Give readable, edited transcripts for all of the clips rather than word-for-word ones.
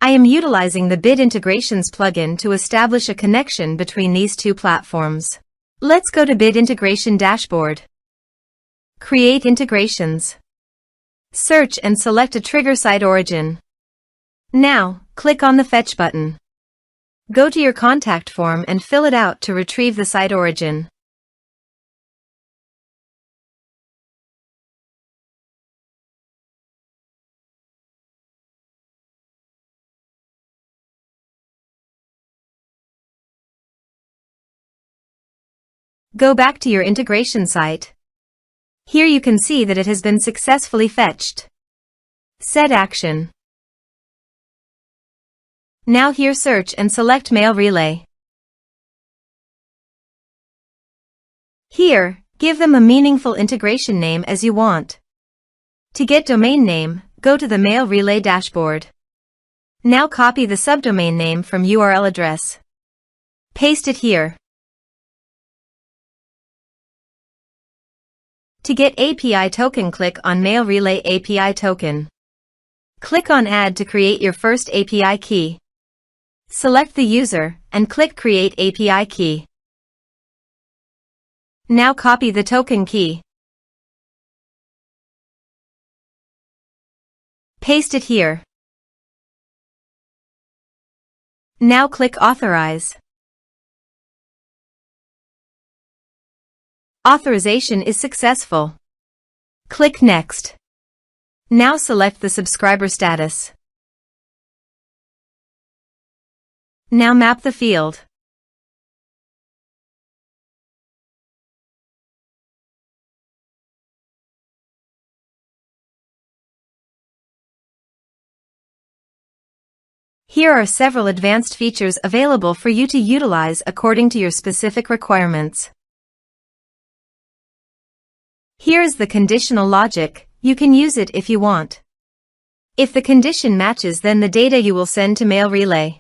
I am utilizing the Bid Integrations plugin to establish a connection between these two platforms. Let's go to Bid Integration Dashboard. Create integrations. Search and select a trigger SiteOrigin. Now, click on the Fetch button. Go to your contact form and fill it out to retrieve the SiteOrigin. Go back to your integration site. Here you can see that it has been successfully fetched. Set action. Now here search and select Mailrelay. Here, give them a meaningful integration name as you want. To get domain name, go to the Mailrelay dashboard. Now copy the subdomain name from URL address. Paste it here. To get API token, click on Mailrelay API token. Click on Add to create your first API key. Select the user and click Create API key. Now copy the token key. Paste it here. Now click Authorize. Authorization is successful. Click Next. Now select the subscriber status. Now map the field. Here are several advanced features available for you to utilize according to your specific requirements. Here is the conditional logic. You can use it if you want. If the condition matches, then the data you will send to Mailrelay.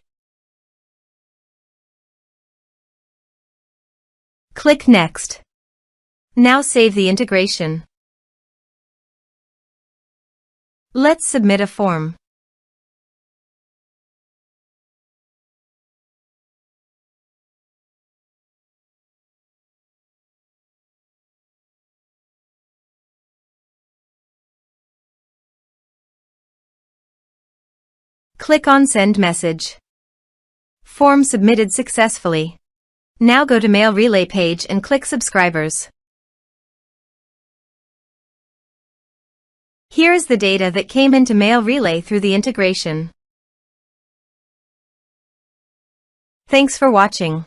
Click Next. Now save the integration. Let's submit a form. Click on Send Message. Form submitted successfully. Now go to Mailrelay page and click Subscribers. Here is the data that came into Mailrelay through the integration. Thanks for watching.